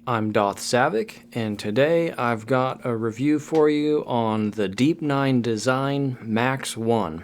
I'm Doth Savick, and today I've got a review for you on the Design Maxx1.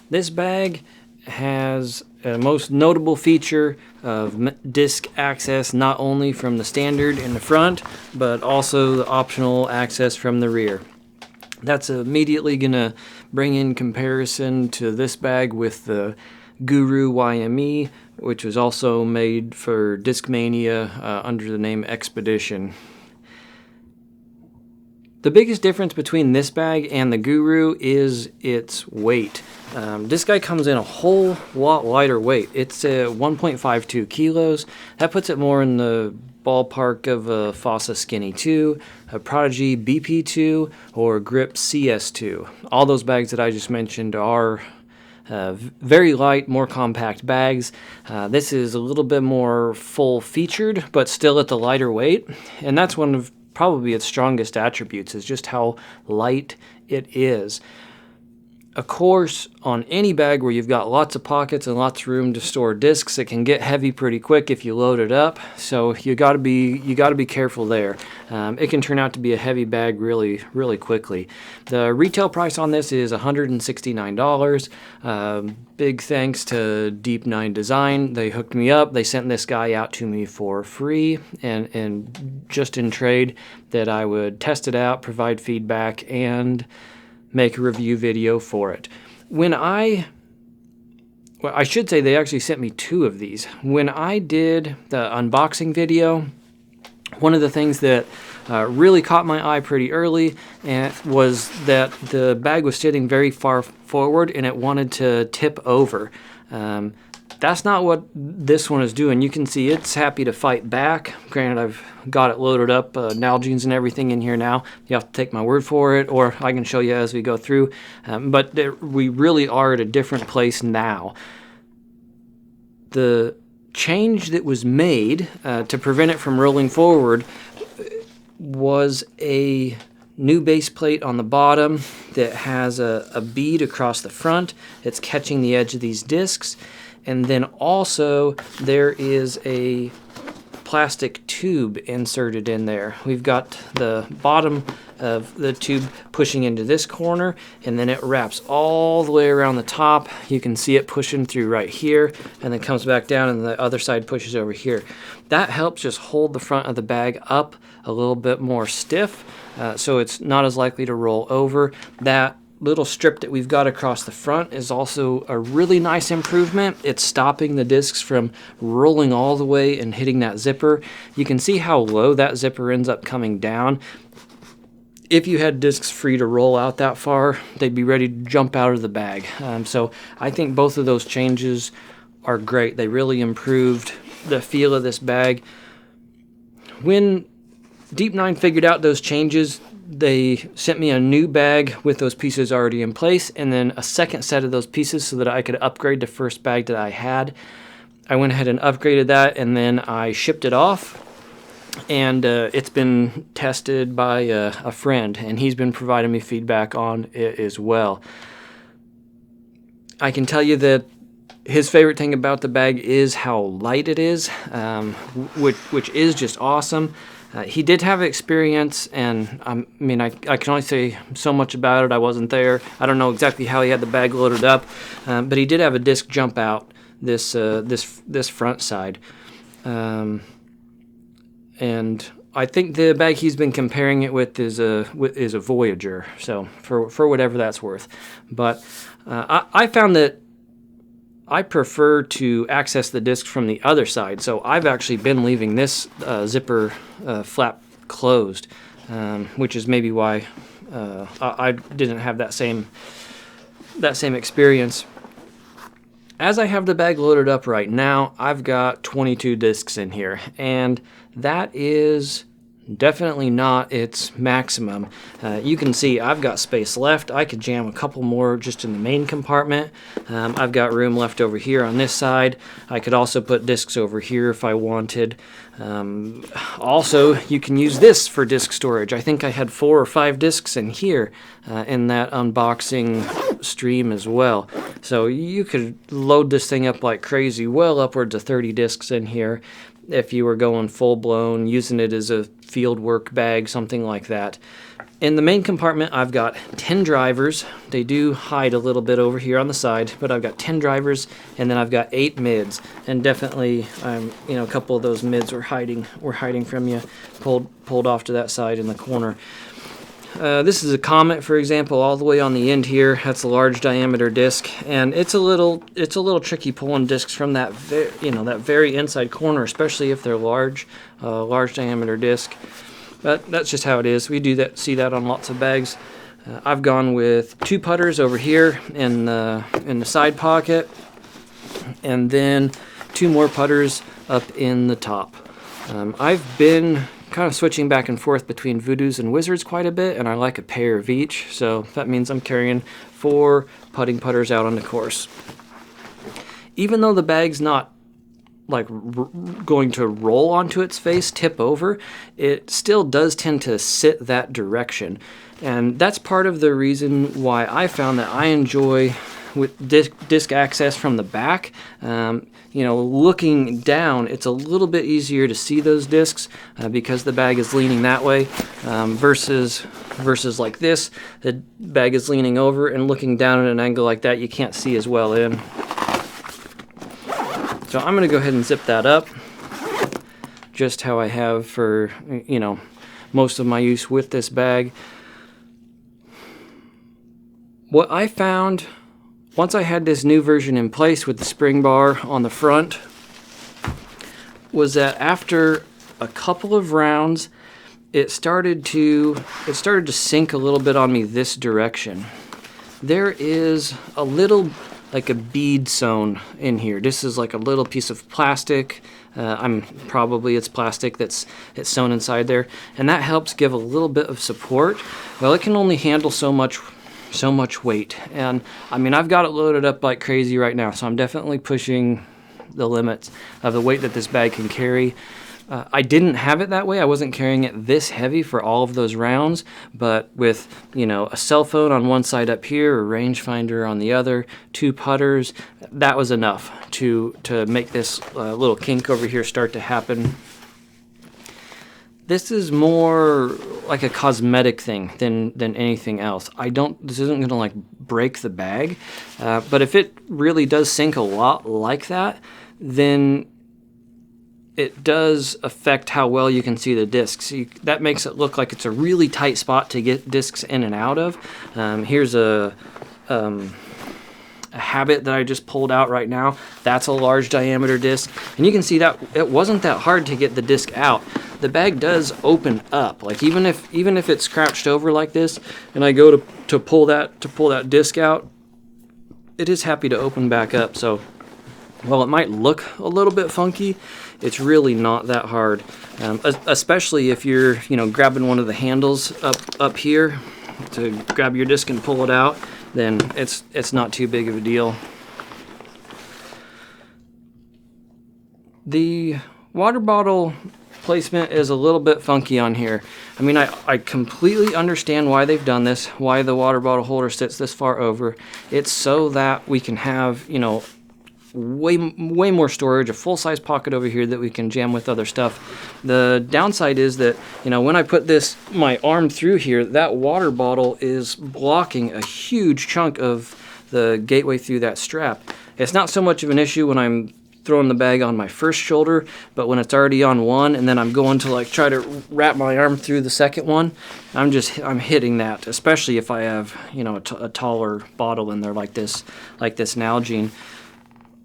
This bag has a most notable feature of disc access, not only from the standard in the front, but also the optional access from the rear. That's immediately going to bring in comparison to this bag with the Guru YME, which was also made for Discmania under the name Expedition. The biggest difference between this bag and the Guru is its weight. This guy comes in a whole lot lighter weight. It's 1.52 kilos. That puts it more in the ballpark of a Fossa Skinny 2, a Prodigy BP2, or Grip CS2. All those bags that I just mentioned are very light, more compact bags. This is a little bit more full-featured, but still at the lighter weight, and that's one of probably its strongest attributes, is just how light it is. Of course, on any bag where you've got lots of pockets and lots of room to store discs, it can get heavy pretty quick if you load it up. So you got to be careful there. It can turn out to be a heavy bag really quickly. The retail price on this is $169. Big thanks to Deep 9 Design. They hooked me up. They sent this guy out to me for free, and just in trade that I would test it out, provide feedback, and make a review video for it. I should say they actually sent me two of these. When I did the unboxing video, one of the things that really caught my eye pretty early was that the bag was sitting very far forward and it wanted to tip over. That's not what this one is doing. You can see it's happy to fight back. Granted, I've got it loaded up, Nalgene's and everything in here now. You have to take my word for it, or I can show you as we go through. But we really are at a different place now. The change that was made to prevent it from rolling forward was a new base plate on the bottom that has a bead across the front. It's catching the edge of these discs. And then also there is a plastic tube inserted in there. We've got the bottom of the tube pushing into this corner, and then it wraps all the way around the top. You can see it pushing through right here, and then comes back down, and the other side pushes over here. That helps just hold the front of the bag up a little bit more stiff, so it's not as likely to roll over. That little strip that we've got across the front is also a really nice improvement. It's stopping the discs from rolling all the way and hitting that zipper. You can see how low that zipper ends up coming down. If you had discs free to roll out that far, they'd be ready to jump out of the bag. So I think both of those changes are great. They really improved the feel of this bag. When Deep 9 figured out those changes, they sent me a new bag with those pieces already in place, and then a second set of those pieces so that I could upgrade the first bag that I had. I went ahead and upgraded that, and then I shipped it off, and it's been tested by a friend, and he's been providing me feedback on it as well. I can tell you that his favorite thing about the bag is how light it is, which is just awesome. He did have experience, and I can only say so much about it. I wasn't there. I don't know exactly how he had the bag loaded up, but he did have a disc jump out this front side. And I think the bag he's been comparing it with is a Voyager, so for whatever that's worth. But I found that I prefer to access the disc from the other side, so I've actually been leaving this zipper flap closed, which is maybe why I didn't have that same experience. As I have the bag loaded up right now, I've got 22 discs in here, and that is definitely not its maximum. You can see I've got space left. I could jam a couple more just in the main compartment. I've got room left over here on this side. I could also put discs over here if I wanted. Also, you can use this for disc storage. I think I had 4 or 5 discs in here in that unboxing stream as well. So you could load this thing up like crazy, well upwards of 30 discs in here. if you were going full-blown, using it as a field work bag, something like that. In the main compartment, I've got 10 drivers. They do hide a little bit over here on the side, but I've got 10 drivers, and then I've got 8 mids. And definitely, you know, a couple of those mids were hiding from you, pulled off to that side in the corner. This is a Comet, for example, all the way on the end here. That's a large diameter disc, and it's a little tricky pulling discs from that that very inside corner, especially if they're large diameter disc. But that's just how it is. We do that, see that on lots of bags. I've gone with 2 putters over here in the side pocket, and then 2 more putters up in the top. I've been kind of switching back and forth between Voodoos and Wizards quite a bit, and I like a pair of each, so that means I'm carrying 4 putting putters out on the course. Even though the bag's not like going to roll onto its face, tip over, it still does tend to sit that direction. And that's part of the reason why I found that I enjoy with disc access from the back. You know, looking down, it's a little bit easier to see those discs because the bag is leaning that way versus like this. The bag is leaning over, and looking down at an angle like that, you can't see as well in. So I'm going to go ahead and zip that up, just how I have for, you know, most of my use with this bag. What I found once I had this new version in place with the spring bar on the front was that after a couple of rounds, it started to sink a little bit on me this direction. There is a little, like a bead sewn in here. This is like a little piece of plastic. It's plastic it's sewn inside there, and that helps give a little bit of support. Well, it can only handle so much weight, and I mean, I've got it loaded up like crazy right now, so I'm definitely pushing the limits of the weight that this bag can carry. I didn't have it that way. I wasn't carrying it this heavy for all of those rounds, but with, you know, a cell phone on one side up here, a rangefinder on the other, 2 putters, that was enough to make this little kink over here start to happen. This is more like a cosmetic thing than anything else. This isn't going to like break the bag, but if it really does sink a lot like that, then it does affect how well you can see the discs. That makes it look like it's a really tight spot to get discs in and out of. Here's a Habit that I just pulled out right now. That's a large diameter disc, and you can see that it wasn't that hard to get the disc out. The bag does open up, like even if it's crouched over like this, and I go to pull that disc out, it is happy to open back up. So while it might look a little bit funky, it's really not that hard, especially if you're, you know, grabbing one of the handles up here to grab your disc and pull it out. Then it's not too big of a deal. The water bottle placement is a little bit funky on here. I mean, I completely understand why they've done this, why the water bottle holder sits this far over. It's so that we can have, you know, way more storage, a full-size pocket over here that we can jam with other stuff. The downside is that, you know, when I put my arm through here, that water bottle is blocking a huge chunk of the gateway through that strap. It's not so much of an issue when I'm throwing the bag on my first shoulder, but when it's already on one and then I'm going to like try to wrap my arm through the second one, I'm hitting that, especially if I have, you know, a taller bottle in there like this Nalgene.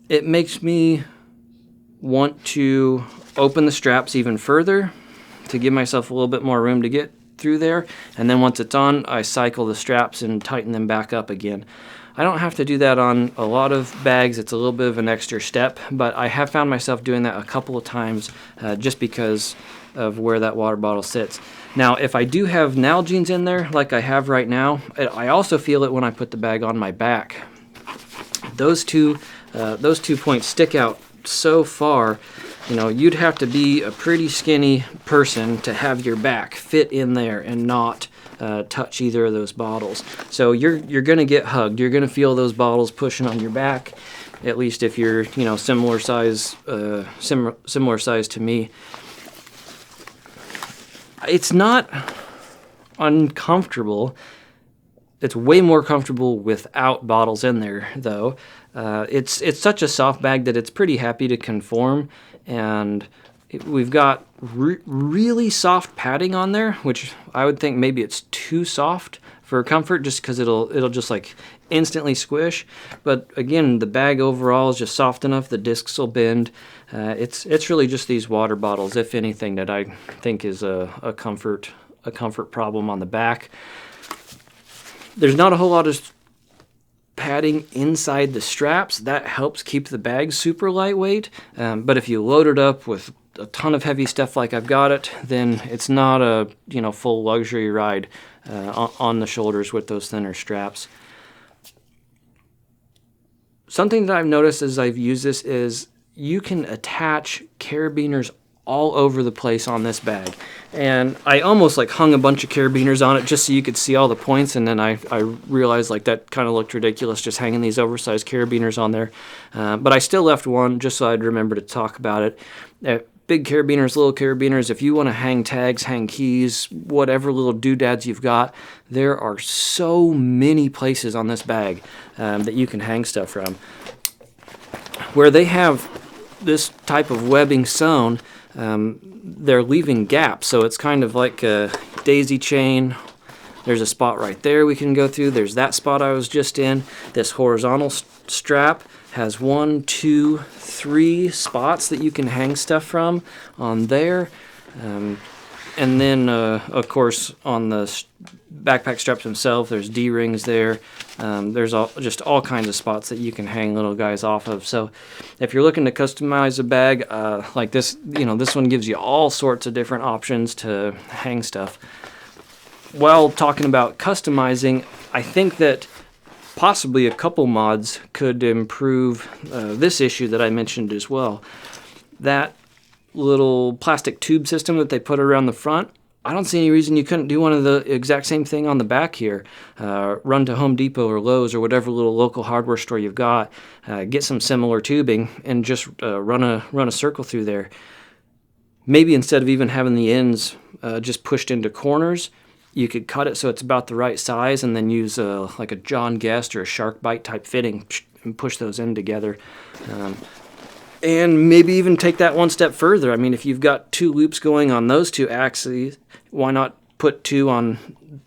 It makes me want to open the straps even further to give myself a little bit more room to get through there, and then once it's on, I cycle the straps and tighten them back up again. I don't have to do that on a lot of bags. It's a little bit of an extra step, but I have found myself doing that a couple of times just because of where that water bottle sits. Now, if I do have Nalgenes in there, like I have right now, I also feel it when I put the bag on my back. Those two points stick out so far. You know, you'd have to be a pretty skinny person to have your back fit in there and not touch either of those bottles. So you're going to get hugged. You're going to feel those bottles pushing on your back. at least if you're, you know, similar size to me. It's not uncomfortable. It's way more comfortable without bottles in there, though. It's such a soft bag that it's pretty happy to conform, and we've got really soft padding on there, which I would think maybe it's too soft for comfort, just because it'll just like instantly squish. But again, the bag overall is just soft enough. The discs will bend. It's really just these water bottles, if anything, that I think is a comfort problem on the back. There's not a whole lot of padding inside the straps. That helps keep the bag super lightweight. But if you load it up with a ton of heavy stuff like I've got it, then it's not a, you know, full luxury ride on the shoulders with those thinner straps. Something that I've noticed as I've used this is you can attach carabiners all over the place on this bag, and I almost like hung a bunch of carabiners on it just so you could see all the points, and then I realized like that kind of looked ridiculous just hanging these oversized carabiners on there, but I still left one just so I'd remember to talk about it. Big carabiners, little carabiners, if you want to hang tags, hang keys, whatever little doodads you've got, there are so many places on this bag that you can hang stuff from. Where they have this type of webbing sewn, they're leaving gaps, so it's kind of like a daisy chain. There's a spot right there we can go through. There's that spot I was just in. This horizontal strap has 1, 2, 3 spots that you can hang stuff from on there. And then, of course, on the backpack straps themselves, there's D-rings there. There's just all kinds of spots that you can hang little guys off of. So if you're looking to customize a bag like this, you know, this one gives you all sorts of different options to hang stuff. While talking about customizing, I think that possibly a couple mods could improve this issue that I mentioned as well. That little plastic tube system that they put around the front, I don't see any reason you couldn't do one of the exact same thing on the back here. Run to Home Depot or Lowe's or whatever little local hardware store you've got, get some similar tubing and just run a circle through there. Maybe instead of even having the ends just pushed into corners, you could cut it so it's about the right size and then use like a John Guest or a Shark Bite type fitting and push those in together. And maybe even take that one step further. I mean, if you've got 2 loops going on those 2 axes, why not put 2 on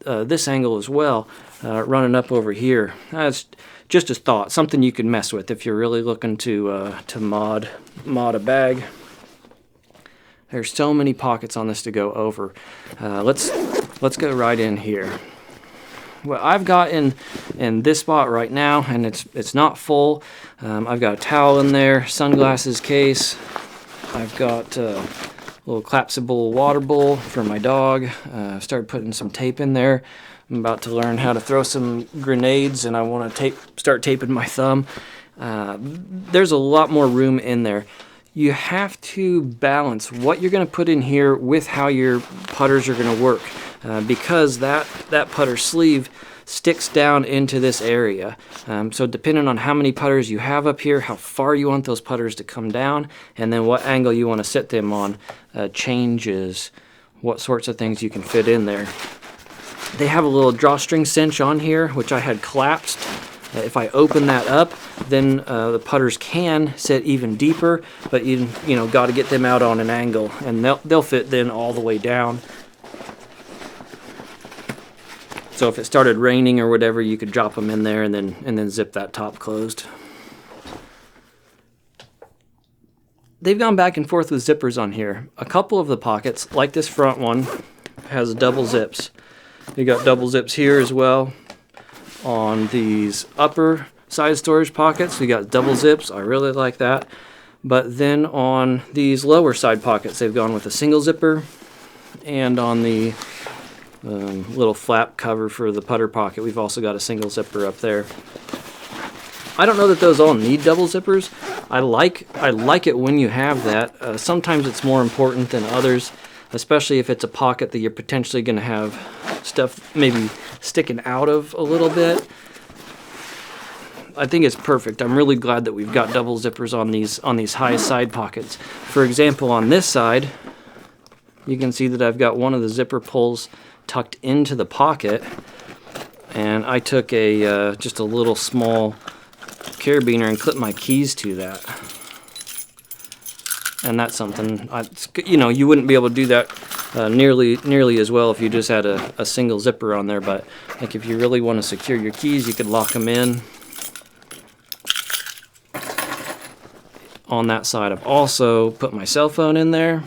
this angle as well, running up over here? That's just a thought, something you can mess with if you're really looking to mod a bag. There's so many pockets on this to go over. Let's go right in here. What I've got in this spot right now, and it's not full. I've got a towel in there, sunglasses case. I've got a little collapsible water bowl for my dog. Started putting some tape in there. I'm about to learn how to throw some grenades, and I want to start taping my thumb. There's a lot more room in there. You have to balance what you're going to put in here with how your putters are going to work, because that putter sleeve sticks down into this area. So depending on how many putters you have up here, how far you want those putters to come down, and then what angle you want to set them on changes what sorts of things you can fit in there. They have a little drawstring cinch on here, which I had collapsed. If I open that up, then the putters can sit even deeper, but you got to get them out on an angle, and they'll fit then all the way down. So if it started raining or whatever, you could drop them in there and then zip that top closed. They've gone back and forth with zippers on here. A couple of the pockets, like this front one, has double zips. You got double zips here as well. On these upper side storage pockets, we got double zips. I really like that. But then on these lower side pockets, they've gone with a single zipper. And on the little flap cover for the putter pocket, we've also got a single zipper up there. I don't know that those all need double zippers. I like it when you have that. Sometimes it's more important than others, especially if it's a pocket that you're potentially going to have stuff maybe sticking out of a little bit. I think it's perfect. I'm really glad that we've got double zippers on these high side pockets. For example, on this side, you can see that I've got one of the zipper pulls tucked into the pocket, and I took a just a little small carabiner and clipped my keys to that. And that's something, you know, you wouldn't be able to do that nearly as well if you just had a single zipper on there. But like if you really want to secure your keys, you could lock them in on that side. I've also put my cell phone in there,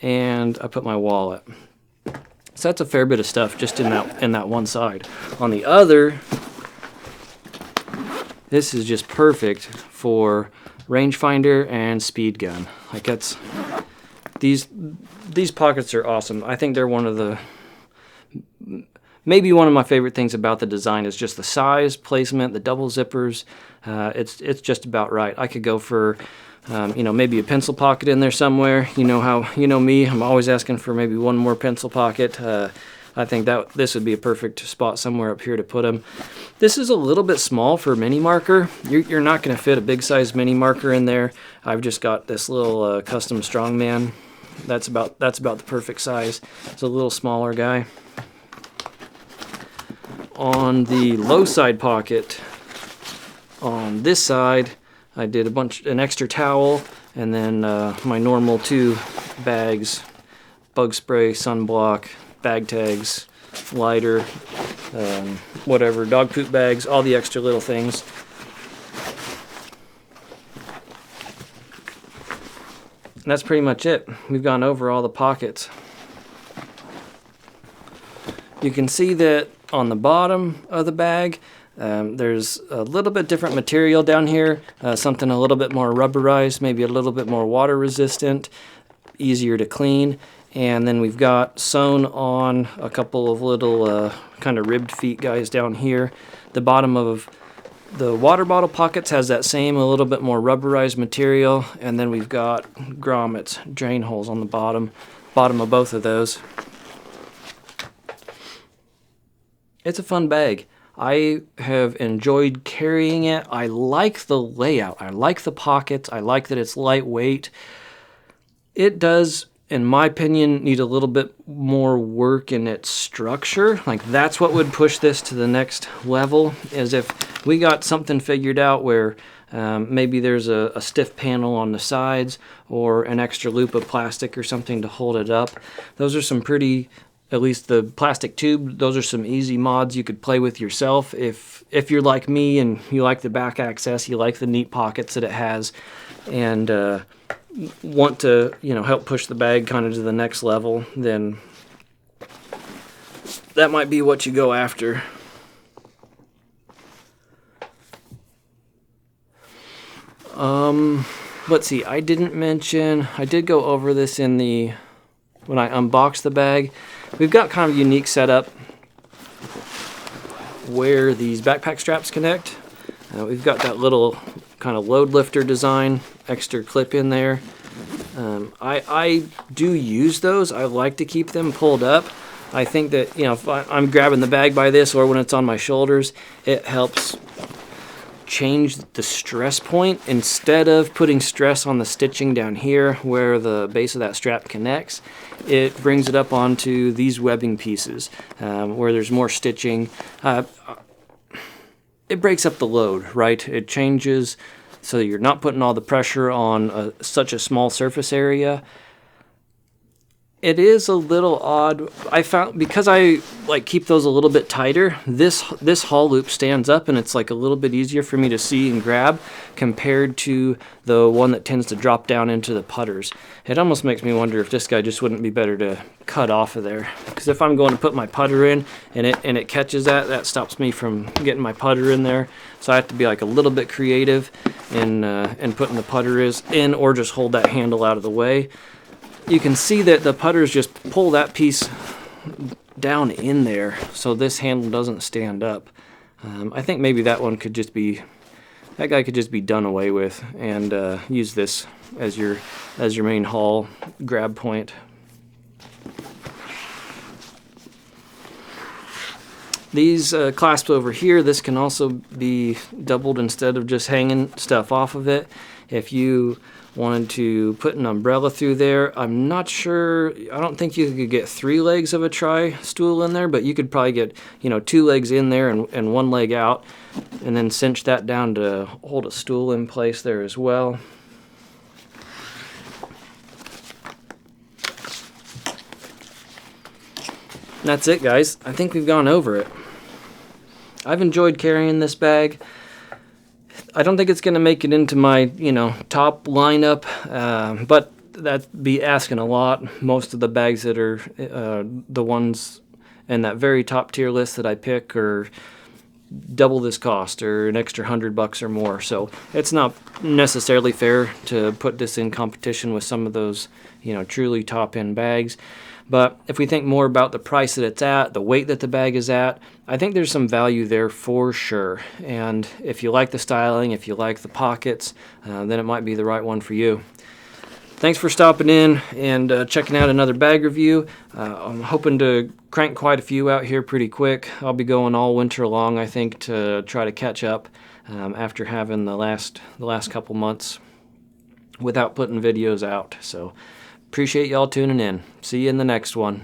and I put my wallet. So that's a fair bit of stuff just in that one side. On the other, this is just perfect for rangefinder and speed gun. Like that's these pockets are awesome. I think they're maybe one of my favorite things about the design is just the size, placement, the double zippers. It's just about right. I could go for you know, maybe a pencil pocket in there somewhere. You know me, I'm always asking for maybe one more pencil pocket. I think that this would be a perfect spot somewhere up here to put them. This is a little bit small for a mini marker. You're not going to fit a big size mini marker in there. I've just got this little custom strongman. That's about the perfect size. It's a little smaller guy. On the low side pocket, on this side, I did an extra towel, and then my normal 2 bags, bug spray, sunblock, bag tags, lighter, whatever, dog poop bags, all the extra little things. And that's pretty much it. We've gone over all the pockets. You can see that on the bottom of the bag, there's a little bit different material down here, something a little bit more rubberized, maybe a little bit more water resistant, easier to clean. And then we've got sewn on a couple of little kind of ribbed feet guys down here. The bottom of the water bottle pockets has that same, a little bit more rubberized material. And then we've got grommets, drain holes on the bottom of both of those. It's a fun bag. I have enjoyed carrying it. I like the layout. I like the pockets. I like that it's lightweight. It does, in my opinion, need a little bit more work in its structure. Like that's what would push this to the next level, is if we got something figured out where maybe there's a stiff panel on the sides or an extra loop of plastic or something to hold it up. Those are some pretty, at least the plastic tube, those are some easy mods you could play with yourself. If you're like me and you like the back access, you like the neat pockets that it has, and want to, you know, help push the bag kind of to the next level, then that might be what you go after. Let's see, I did go over this when I unboxed the bag. We've got kind of a unique setup where these backpack straps connect. We've got that little kind of load lifter design, extra clip in there. I do use those. I like to keep them pulled up. I think that, you know, if I'm grabbing the bag by this or when it's on my shoulders, it helps change the stress point. Instead of putting stress on the stitching down here where the base of that strap connects, it brings it up onto these webbing pieces where there's more stitching. It breaks up the load, right? It changes so you're not putting all the pressure on such a small surface area. It is a little odd. I found, because I like keep those a little bit tighter, this haul loop stands up and it's like a little bit easier for me to see and grab compared to the one that tends to drop down into the putters. It almost makes me wonder if this guy just wouldn't be better to cut off of there, because if I'm going to put my putter in and it catches that stops me from getting my putter in there. So I have to be like a little bit creative in putting the putter in, or just hold that handle out of the way. You can see that the putters just pull that piece down in there so this handle doesn't stand up. I think maybe that guy could just be done away with, and use this as your main haul grab point. These clasps over here, this can also be doubled instead of just hanging stuff off of it. If you wanted to put an umbrella through there, I'm not sure, I don't think you could get 3 legs of a tri-stool in there, but you could probably get, 2 legs in there and 1 leg out, and then cinch that down to hold a stool in place there as well. That's it, guys. I think we've gone over it. I've enjoyed carrying this bag. I don't think it's going to make it into my, top lineup, but that'd be asking a lot. Most of the bags that are the ones in that very top tier list that I pick are double this cost or an extra $100 or more. So it's not necessarily fair to put this in competition with some of those, truly top end bags. But if we think more about the price that it's at, the weight that the bag is at, I think there's some value there for sure. And if you like the styling, if you like the pockets, then it might be the right one for you. Thanks for stopping in and checking out another bag review. I'm hoping to crank quite a few out here pretty quick. I'll be going all winter long, I think, to try to catch up after having the last couple months without putting videos out. So appreciate y'all tuning in. See you in the next one.